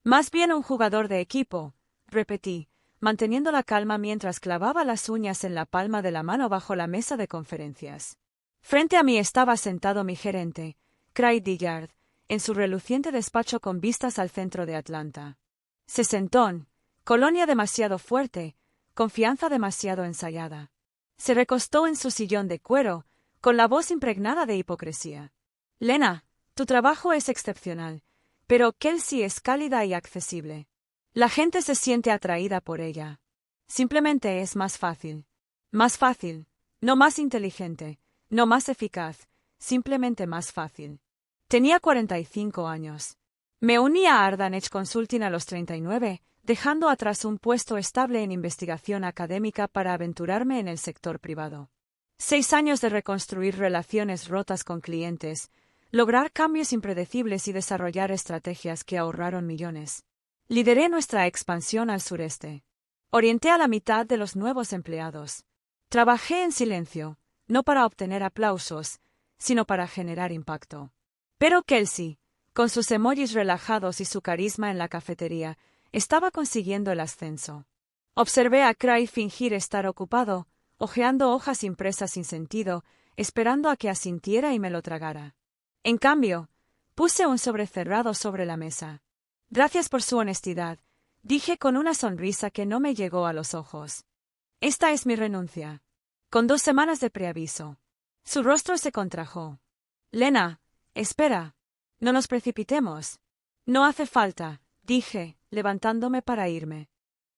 Más bien un jugador de equipo, repetí, manteniendo la calma mientras clavaba las uñas en la palma de la mano bajo la mesa de conferencias. Frente a mí estaba sentado mi gerente, Craig Dillard, en su reluciente despacho con vistas al centro de Atlanta. Sesentón, colonia demasiado fuerte, confianza demasiado ensayada. Se recostó en su sillón de cuero, con la voz impregnada de hipocresía. Lena, tu trabajo es excepcional, pero Kelsey es cálida y accesible. La gente se siente atraída por ella. Simplemente es más fácil. Más fácil, no más inteligente, no más eficaz, simplemente más fácil. Tenía 45 años. Me uní a Ardan Edge Consulting a los 39, dejando atrás un puesto estable en investigación académica para aventurarme en el sector privado. 6 años de reconstruir relaciones rotas con clientes, lograr cambios impredecibles y desarrollar estrategias que ahorraron millones. Lideré nuestra expansión al sureste. Orienté a la mitad de los nuevos empleados. Trabajé en silencio, no para obtener aplausos, sino para generar impacto. Pero Kelsey, con sus emojis relajados y su carisma en la cafetería, estaba consiguiendo el ascenso. Observé a Craig fingir estar ocupado, hojeando hojas impresas sin sentido, esperando a que asintiera y me lo tragara. En cambio, puse un sobre cerrado sobre la mesa. Gracias por su honestidad, dije con una sonrisa que no me llegó a los ojos. Esta es mi renuncia. Con 2 semanas de preaviso. Su rostro se contrajo. Lena, espera. No nos precipitemos. No hace falta, dije, levantándome para irme.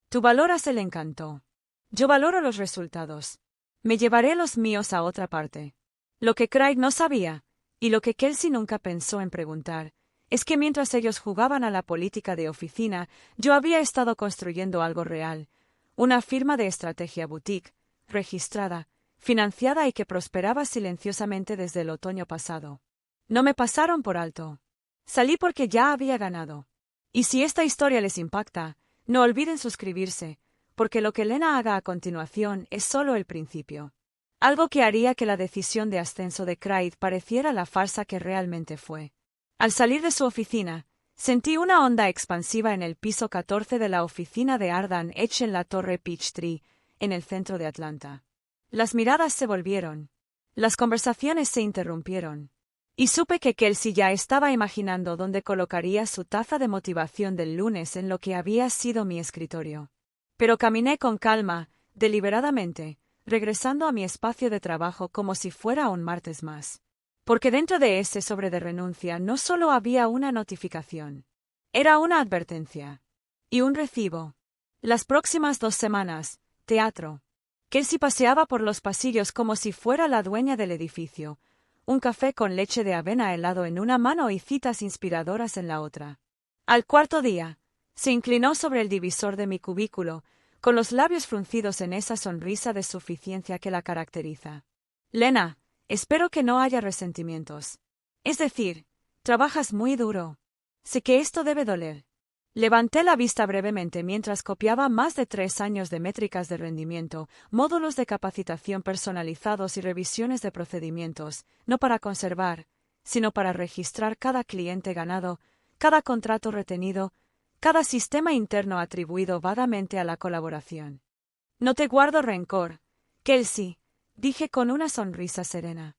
Tú valoras el encanto. Yo valoro los resultados. Me llevaré los míos a otra parte. Lo que Craig no sabía, y lo que Kelsey nunca pensó en preguntar, es que mientras ellos jugaban a la política de oficina, yo había estado construyendo algo real, una firma de estrategia boutique, registrada, financiada y que prosperaba silenciosamente desde el otoño pasado. No me pasaron por alto. Salí porque ya había ganado. Y si esta historia les impacta, no olviden suscribirse, porque lo que Lena haga a continuación es solo el principio. Algo que haría que la decisión de ascenso de Craig pareciera la farsa que realmente fue. Al salir de su oficina, sentí una onda expansiva en el piso 14 de la oficina de Ardan Edge en la torre Peachtree, en el centro de Atlanta. Las miradas se volvieron. Las conversaciones se interrumpieron. Y supe que Kelsey ya estaba imaginando dónde colocaría su taza de motivación del lunes en lo que había sido mi escritorio. Pero caminé con calma, deliberadamente, regresando a mi espacio de trabajo como si fuera un martes más. Porque dentro de ese sobre de renuncia no solo había una notificación. Era una advertencia. Y un recibo. Las próximas 2 semanas, teatro. Kelsey paseaba por los pasillos como si fuera la dueña del edificio, un café con leche de avena helado en una mano y citas inspiradoras en la otra. Al cuarto día, se inclinó sobre el divisor de mi cubículo, con los labios fruncidos en esa sonrisa de suficiencia que la caracteriza. Lena, espero que no haya resentimientos. Es decir, trabajas muy duro. Sé que esto debe doler. Levanté la vista brevemente mientras copiaba más de 3 años de métricas de rendimiento, módulos de capacitación personalizados y revisiones de procedimientos, no para conservar, sino para registrar cada cliente ganado, cada contrato retenido, cada sistema interno atribuido vagamente a la colaboración. No te guardo rencor, Kelsey, dije con una sonrisa serena.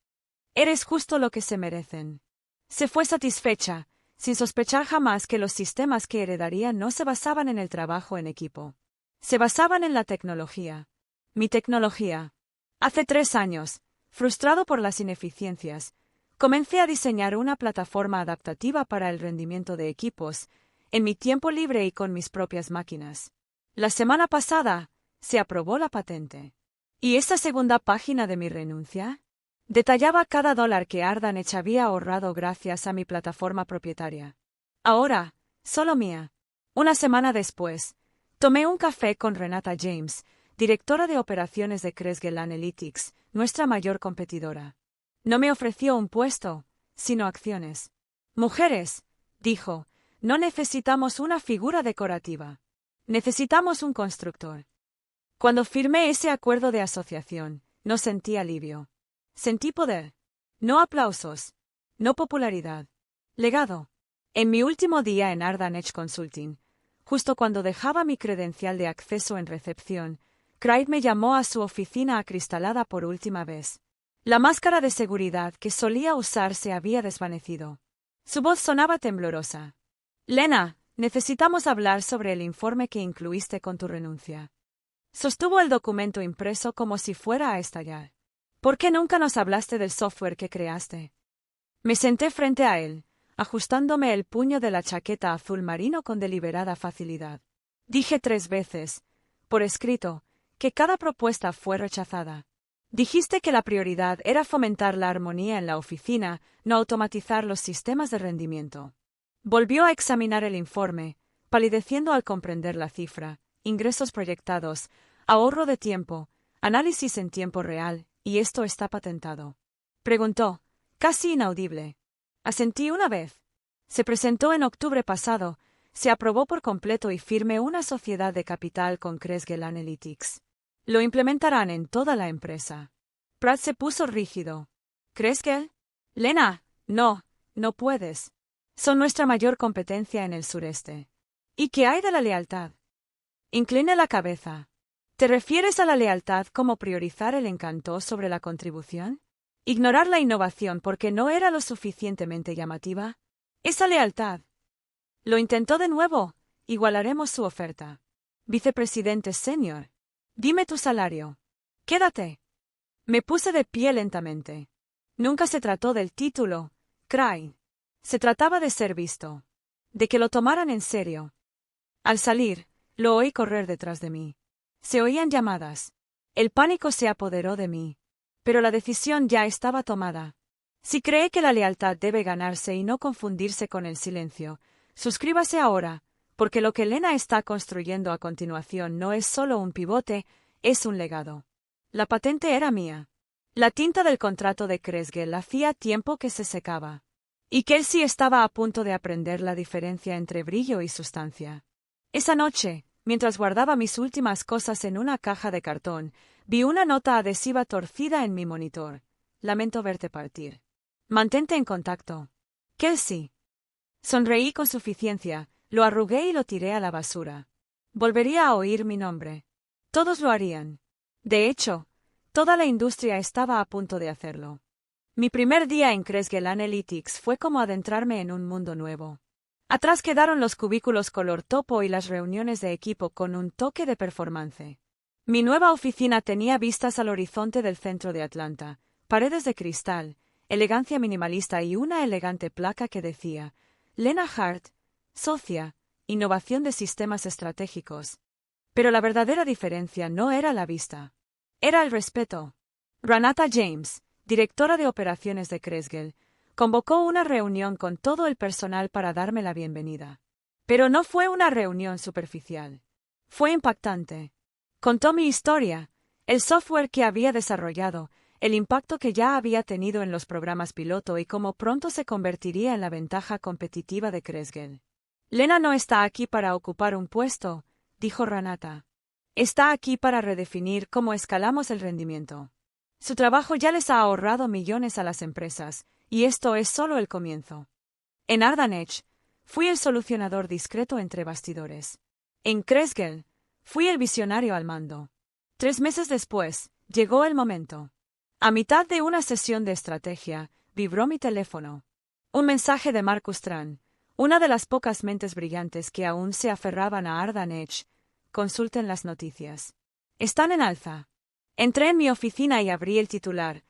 Eres justo lo que se merecen. Se fue satisfecha, sin sospechar jamás que los sistemas que heredaría no se basaban en el trabajo en equipo. Se basaban en la tecnología. Mi tecnología. Hace 3 años, frustrado por las ineficiencias, comencé a diseñar una plataforma adaptativa para el rendimiento de equipos, en mi tiempo libre y con mis propias máquinas. La semana pasada, se aprobó la patente. ¿Y esta segunda página de mi renuncia? Detallaba cada dólar que Ardan Edge había ahorrado gracias a mi plataforma propietaria. Ahora, solo mía. Una semana después, tomé un café con Renata James, directora de operaciones de Creswell Analytics, nuestra mayor competidora. No me ofreció un puesto, sino acciones. Mujeres, dijo, no necesitamos una figura decorativa. Necesitamos un constructor. Cuando firmé ese acuerdo de asociación, no sentí alivio. Sentí poder. No aplausos. No popularidad. Legado. En mi último día en Ardan Edge Consulting, justo cuando dejaba mi credencial de acceso en recepción, Craig me llamó a su oficina acristalada por última vez. La máscara de seguridad que solía usar se había desvanecido. Su voz sonaba temblorosa. «Lena, necesitamos hablar sobre el informe que incluiste con tu renuncia». Sostuvo el documento impreso como si fuera a estallar. «¿Por qué nunca nos hablaste del software que creaste?» Me senté frente a él, ajustándome el puño de la chaqueta azul marino con deliberada facilidad. Dije 3 veces, por escrito, que cada propuesta fue rechazada. Dijiste que la prioridad era fomentar la armonía en la oficina, no automatizar los sistemas de rendimiento. Volvió a examinar el informe, palideciendo al comprender la cifra, ingresos proyectados, ahorro de tiempo, análisis en tiempo real, y esto está patentado. Preguntó, casi inaudible. Asentí una vez. Se presentó en octubre pasado, se aprobó por completo y firme una sociedad de capital con Creswell Analytics. Lo implementarán en toda la empresa. Pratt se puso rígido. ¿Creswell? Lena, no puedes. Son nuestra mayor competencia en el sureste. ¿Y qué hay de la lealtad? Incliné la cabeza. ¿Te refieres a la lealtad como priorizar el encanto sobre la contribución? ¿Ignorar la innovación porque no era lo suficientemente llamativa? Esa lealtad. Lo intentó de nuevo. Igualaremos su oferta. Vicepresidente senior. Dime tu salario. Quédate. Me puse de pie lentamente. Nunca se trató del título, Craig. Se trataba de ser visto. De que lo tomaran en serio. Al salir, lo oí correr detrás de mí. Se oían llamadas. El pánico se apoderó de mí. Pero la decisión ya estaba tomada. Si cree que la lealtad debe ganarse y no confundirse con el silencio, suscríbase ahora, porque lo que Lena está construyendo a continuación no es solo un pivote, es un legado. La patente era mía. La tinta del contrato de Creswell hacía tiempo que se secaba. Y Kelsey estaba a punto de aprender la diferencia entre brillo y sustancia. Esa noche, mientras guardaba mis últimas cosas en una caja de cartón, vi una nota adhesiva torcida en mi monitor. Lamento verte partir. Mantente en contacto. Kelsey. Sonreí con suficiencia, lo arrugué y lo tiré a la basura. Volvería a oír mi nombre. Todos lo harían. De hecho, toda la industria estaba a punto de hacerlo. Mi primer día en Creswell Analytics fue como adentrarme en un mundo nuevo. Atrás quedaron los cubículos color topo y las reuniones de equipo con un toque de performance. Mi nueva oficina tenía vistas al horizonte del centro de Atlanta, paredes de cristal, elegancia minimalista y una elegante placa que decía, Lena Hart, socia, innovación de sistemas estratégicos. Pero la verdadera diferencia no era la vista. Era el respeto. Renata James, directora de operaciones de Creswell, convocó una reunión con todo el personal para darme la bienvenida. Pero no fue una reunión superficial. Fue impactante. Contó mi historia, el software que había desarrollado, el impacto que ya había tenido en los programas piloto y cómo pronto se convertiría en la ventaja competitiva de Creswell. Lena no está aquí para ocupar un puesto, dijo Renata. Está aquí para redefinir cómo escalamos el rendimiento. Su trabajo ya les ha ahorrado millones a las empresas, y esto es solo el comienzo. En Ardan Edge, fui el solucionador discreto entre bastidores. En Creswell, fui el visionario al mando. 3 meses después, llegó el momento. A mitad de una sesión de estrategia, vibró mi teléfono. Un mensaje de Marcus Tran, una de las pocas mentes brillantes que aún se aferraban a Ardan Edge. Consulten las noticias. Están en alza. Entré en mi oficina y abrí el titular.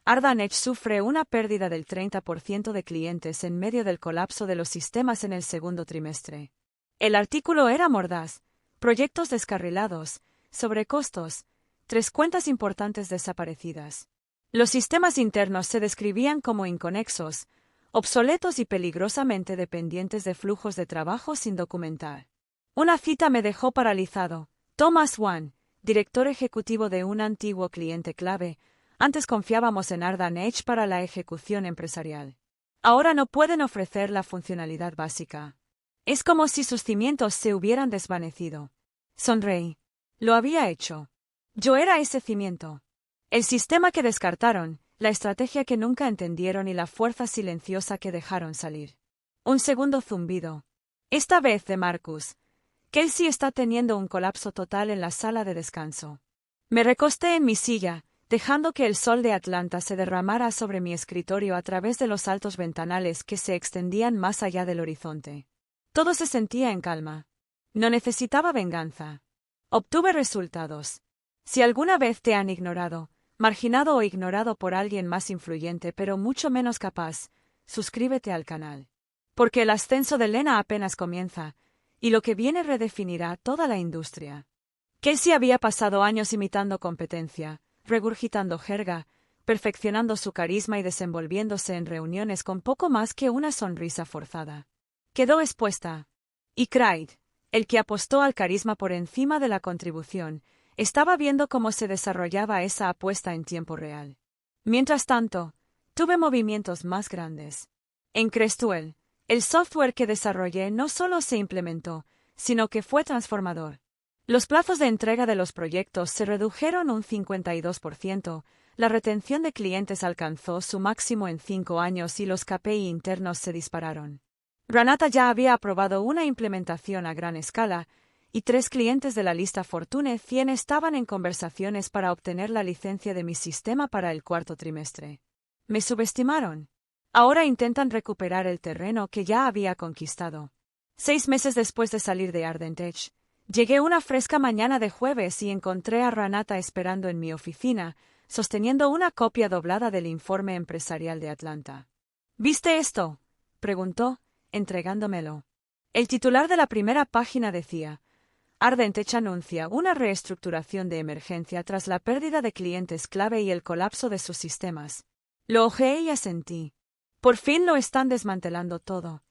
Ardan Edge sufre una pérdida del 30% de clientes en medio del colapso de los sistemas en el segundo trimestre. El artículo era mordaz. Proyectos descarrilados, sobrecostos, 3 cuentas importantes desaparecidas. Los sistemas internos se describían como inconexos, obsoletos y peligrosamente dependientes de flujos de trabajo sin documentar. Una cita me dejó paralizado. Thomas Wan, director ejecutivo de un antiguo cliente clave, antes confiábamos en Ardan Edge para la ejecución empresarial. Ahora no pueden ofrecer la funcionalidad básica. Es como si sus cimientos se hubieran desvanecido. Sonreí. Lo había hecho. Yo era ese cimiento. El sistema que descartaron, la estrategia que nunca entendieron y la fuerza silenciosa que dejaron salir. Un segundo zumbido. Esta vez de Marcus. Kelsey está teniendo un colapso total en la sala de descanso. Me recosté en mi silla, dejando que el sol de Atlanta se derramara sobre mi escritorio a través de los altos ventanales que se extendían más allá del horizonte. Todo se sentía en calma. No necesitaba venganza. Obtuve resultados. Si alguna vez te han ignorado, marginado o ignorado por alguien más influyente pero mucho menos capaz, suscríbete al canal. Porque el ascenso de Lena apenas comienza, y lo que viene redefinirá toda la industria. Kelsey había pasado años imitando competencia, regurgitando jerga, perfeccionando su carisma y desenvolviéndose en reuniones con poco más que una sonrisa forzada. Quedó expuesta. Y Craig, el que apostó al carisma por encima de la contribución, estaba viendo cómo se desarrollaba esa apuesta en tiempo real. Mientras tanto, tuve movimientos más grandes. En Crestwell, el software que desarrollé no solo se implementó, sino que fue transformador. Los plazos de entrega de los proyectos se redujeron un 52%, la retención de clientes alcanzó su máximo en 5 años y los KPI internos se dispararon. Renata ya había aprobado una implementación a gran escala, y 3 clientes de la lista Fortune 100 estaban en conversaciones para obtener la licencia de mi sistema para el cuarto trimestre. Me subestimaron. Ahora intentan recuperar el terreno que ya había conquistado. 6 meses después de salir de Ardent Edge, llegué una fresca mañana de jueves y encontré a Renata esperando en mi oficina, sosteniendo una copia doblada del informe empresarial de Atlanta. ¿Viste esto?, preguntó, entregándomelo. El titular de la primera página decía: Ardent Edge anuncia una reestructuración de emergencia tras la pérdida de clientes clave y el colapso de sus sistemas. Lo ojeé y asentí. Por fin lo están desmantelando todo.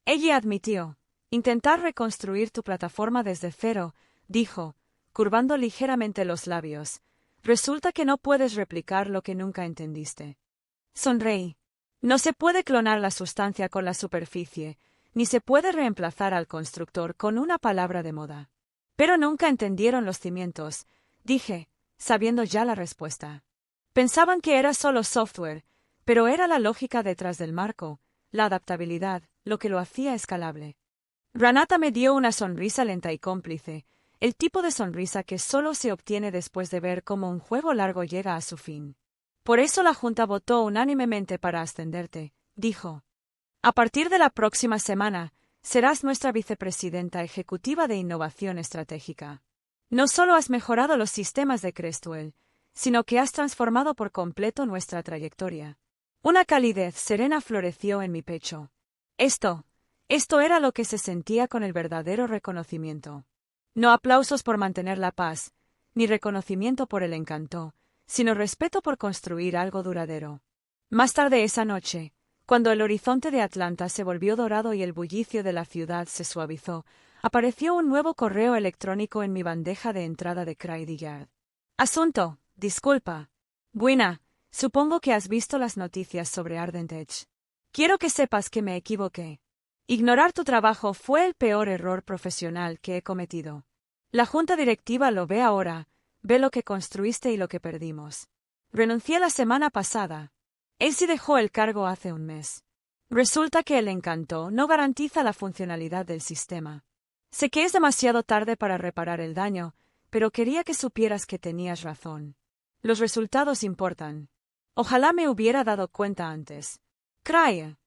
Ella admitió. Intentar reconstruir tu plataforma desde cero, dijo, curvando ligeramente los labios. Resulta que no puedes replicar lo que nunca entendiste. Sonreí. No se puede clonar la sustancia con la superficie, ni se puede reemplazar al constructor con una palabra de moda. Pero nunca entendieron los cimientos, dije, sabiendo ya la respuesta. Pensaban que era solo software, pero era la lógica detrás del marco, la adaptabilidad, lo que lo hacía escalable. Renata me dio una sonrisa lenta y cómplice, el tipo de sonrisa que solo se obtiene después de ver cómo un juego largo llega a su fin. Por eso la Junta votó unánimemente para ascenderte, dijo. A partir de la próxima semana, serás nuestra vicepresidenta ejecutiva de innovación estratégica. No solo has mejorado los sistemas de Crestwell, sino que has transformado por completo nuestra trayectoria. Una calidez serena floreció en mi pecho. Esto era lo que se sentía con el verdadero reconocimiento. No aplausos por mantener la paz, ni reconocimiento por el encanto, sino respeto por construir algo duradero. Más tarde esa noche, cuando el horizonte de Atlanta se volvió dorado y el bullicio de la ciudad se suavizó, apareció un nuevo correo electrónico en mi bandeja de entrada de Craig Yard. Asunto, disculpa. Buena, supongo que has visto las noticias sobre Ardent Edge. Quiero que sepas que me equivoqué. Ignorar tu trabajo fue el peor error profesional que he cometido. La junta directiva lo ve ahora, ve lo que construiste y lo que perdimos. Renuncié la semana pasada. Él sí dejó el cargo hace un mes. Resulta que el encanto no garantiza la funcionalidad del sistema. Sé que es demasiado tarde para reparar el daño, pero quería que supieras que tenías razón. Los resultados importan. Ojalá me hubiera dado cuenta antes. Craig.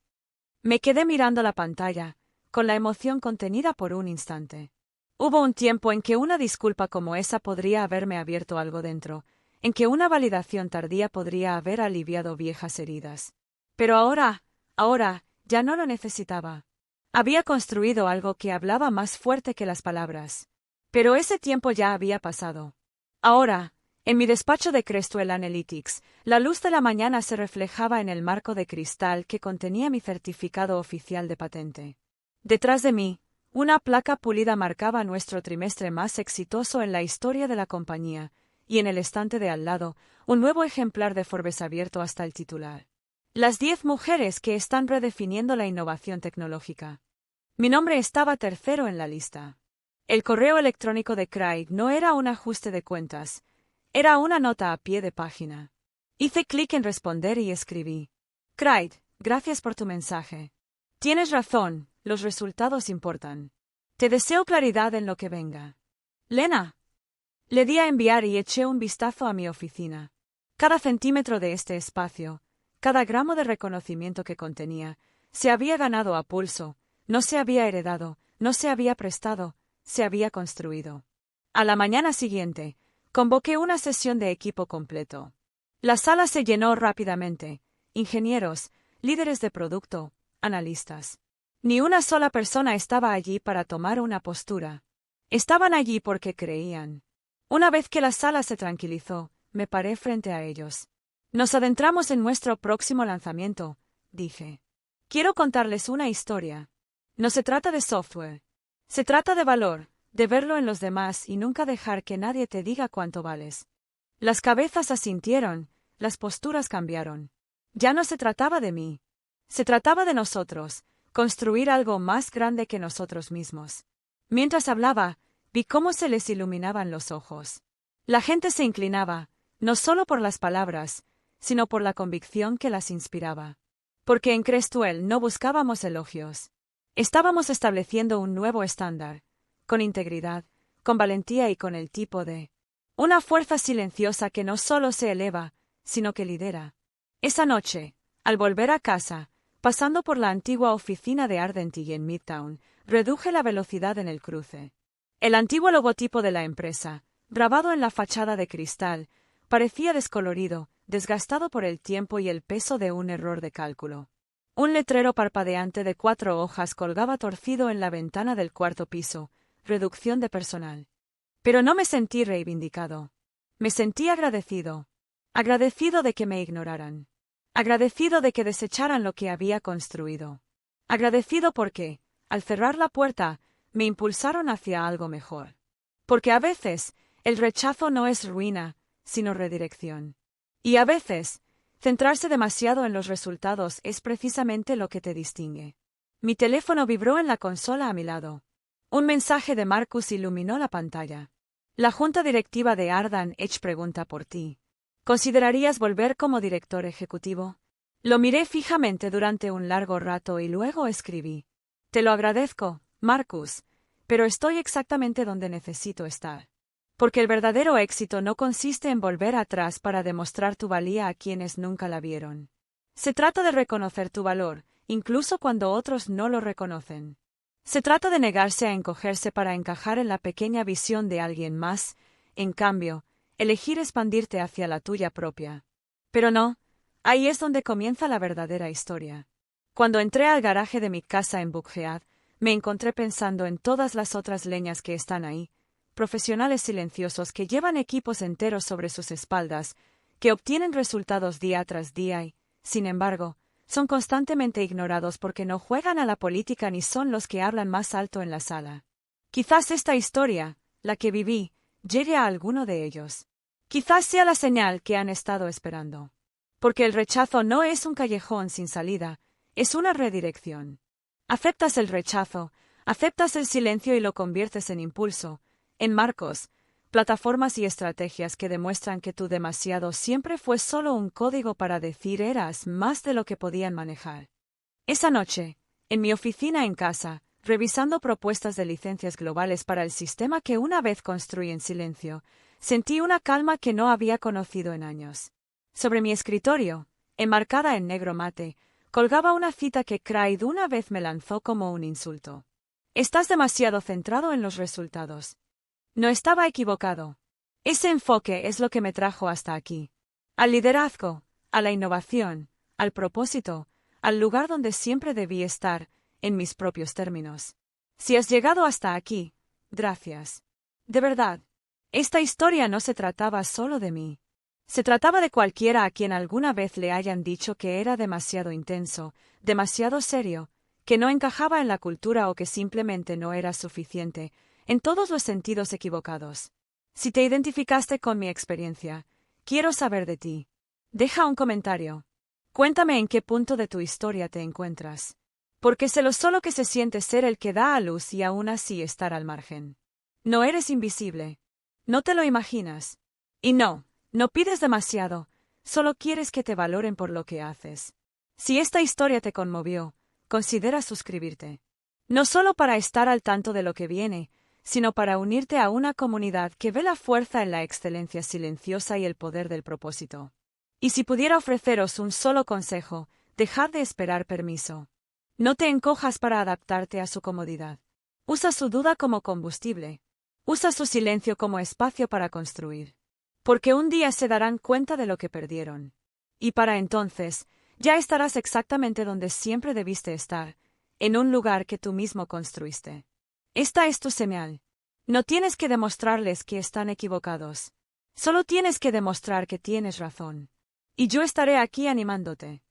Me quedé mirando la pantalla, con la emoción contenida por un instante. Hubo un tiempo en que una disculpa como esa podría haberme abierto algo dentro, en que una validación tardía podría haber aliviado viejas heridas. Pero ahora, ya no lo necesitaba. Había construido algo que hablaba más fuerte que las palabras. Pero ese tiempo ya había pasado. Ahora, en mi despacho de Crestwell Analytics, la luz de la mañana se reflejaba en el marco de cristal que contenía mi certificado oficial de patente. Detrás de mí, una placa pulida marcaba nuestro trimestre más exitoso en la historia de la compañía, y en el estante de al lado, un nuevo ejemplar de Forbes abierto hasta el titular. Las 10 mujeres que están redefiniendo la innovación tecnológica. Mi nombre estaba tercero en la lista. El correo electrónico de Craig no era un ajuste de cuentas, era una nota a pie de página. Hice clic en responder y escribí. Craig, gracias por tu mensaje. Tienes razón, los resultados importan. Te deseo claridad en lo que venga. Lena. Le di a enviar y eché un vistazo a mi oficina. Cada centímetro de este espacio, cada gramo de reconocimiento que contenía, se había ganado a pulso, no se había heredado, no se había prestado, se había construido. A la mañana siguiente, convoqué una sesión de equipo completo. La sala se llenó rápidamente. Ingenieros, líderes de producto, analistas. Ni una sola persona estaba allí para tomar una postura. Estaban allí porque creían. Una vez que la sala se tranquilizó, me paré frente a ellos. Nos adentramos en nuestro próximo lanzamiento, dije. Quiero contarles una historia. No se trata de software. Se trata de valor, de verlo en los demás y nunca dejar que nadie te diga cuánto vales. Las cabezas asintieron, las posturas cambiaron. Ya no se trataba de mí. Se trataba de nosotros, construir algo más grande que nosotros mismos. Mientras hablaba, vi cómo se les iluminaban los ojos. La gente se inclinaba, no solo por las palabras, sino por la convicción que las inspiraba. Porque en Crestuel no buscábamos elogios. Estábamos estableciendo un nuevo estándar, con integridad, con valentía y con el tipo de una fuerza silenciosa que no solo se eleva, sino que lidera. Esa noche, al volver a casa, pasando por la antigua oficina de Ardenti en Midtown, reduje la velocidad en el cruce. El antiguo logotipo de la empresa, grabado en la fachada de cristal, parecía descolorido, desgastado por el tiempo y el peso de un error de cálculo. Un letrero parpadeante de 4 hojas colgaba torcido en la ventana del cuarto piso, reducción de personal. Pero no me sentí reivindicado. Me sentí agradecido. Agradecido de que me ignoraran. Agradecido de que desecharan lo que había construido. Agradecido porque, al cerrar la puerta, me impulsaron hacia algo mejor. Porque a veces, el rechazo no es ruina, sino redirección. Y a veces, centrarse demasiado en los resultados es precisamente lo que te distingue. Mi teléfono vibró en la consola a mi lado. Un mensaje de Marcus iluminó la pantalla. La junta directiva de Ardan Edge pregunta por ti. ¿Considerarías volver como director ejecutivo? Lo miré fijamente durante un largo rato y luego escribí. Te lo agradezco, Marcus, pero estoy exactamente donde necesito estar. Porque el verdadero éxito no consiste en volver atrás para demostrar tu valía a quienes nunca la vieron. Se trata de reconocer tu valor, incluso cuando otros no lo reconocen. Se trata de negarse a encogerse para encajar en la pequeña visión de alguien más, en cambio, elegir expandirte hacia la tuya propia. Pero no, ahí es donde comienza la verdadera historia. Cuando entré al garaje de mi casa en Buckhead, me encontré pensando en todas las otras leñas que están ahí, profesionales silenciosos que llevan equipos enteros sobre sus espaldas, que obtienen resultados día tras día y, sin embargo, son constantemente ignorados porque no juegan a la política ni son los que hablan más alto en la sala. Quizás esta historia, la que viví, llegue a alguno de ellos. Quizás sea la señal que han estado esperando. Porque el rechazo no es un callejón sin salida, es una redirección. Aceptas el rechazo, aceptas el silencio y lo conviertes en impulso, en marcos, plataformas y estrategias que demuestran que tu demasiado siempre fue solo un código para decir eras más de lo que podían manejar. Esa noche, en mi oficina en casa, revisando propuestas de licencias globales para el sistema que una vez construí en silencio, sentí una calma que no había conocido en años. Sobre mi escritorio, enmarcada en negro mate, colgaba una cita que Craig una vez me lanzó como un insulto. Estás demasiado centrado en los resultados. No estaba equivocado. Ese enfoque es lo que me trajo hasta aquí. Al liderazgo, a la innovación, al propósito, al lugar donde siempre debí estar, en mis propios términos. Si has llegado hasta aquí, gracias. De verdad, esta historia no se trataba solo de mí. Se trataba de cualquiera a quien alguna vez le hayan dicho que era demasiado intenso, demasiado serio, que no encajaba en la cultura o que simplemente no era suficiente, en todos los sentidos equivocados. Si te identificaste con mi experiencia, quiero saber de ti. Deja un comentario. Cuéntame en qué punto de tu historia te encuentras. Porque sé lo solo que se siente ser el que da a luz y aún así estar al margen. No eres invisible. No te lo imaginas. Y no pides demasiado, solo quieres que te valoren por lo que haces. Si esta historia te conmovió, considera suscribirte. No solo para estar al tanto de lo que viene, sino para unirte a una comunidad que ve la fuerza en la excelencia silenciosa y el poder del propósito. Y si pudiera ofreceros un solo consejo, dejad de esperar permiso. No te encojas para adaptarte a su comodidad. Usa su duda como combustible. Usa su silencio como espacio para construir. Porque un día se darán cuenta de lo que perdieron. Y para entonces, ya estarás exactamente donde siempre debiste estar, en un lugar que tú mismo construiste. Esta es tu señal. No tienes que demostrarles que están equivocados. Solo tienes que demostrar que tienes razón. Y yo estaré aquí animándote.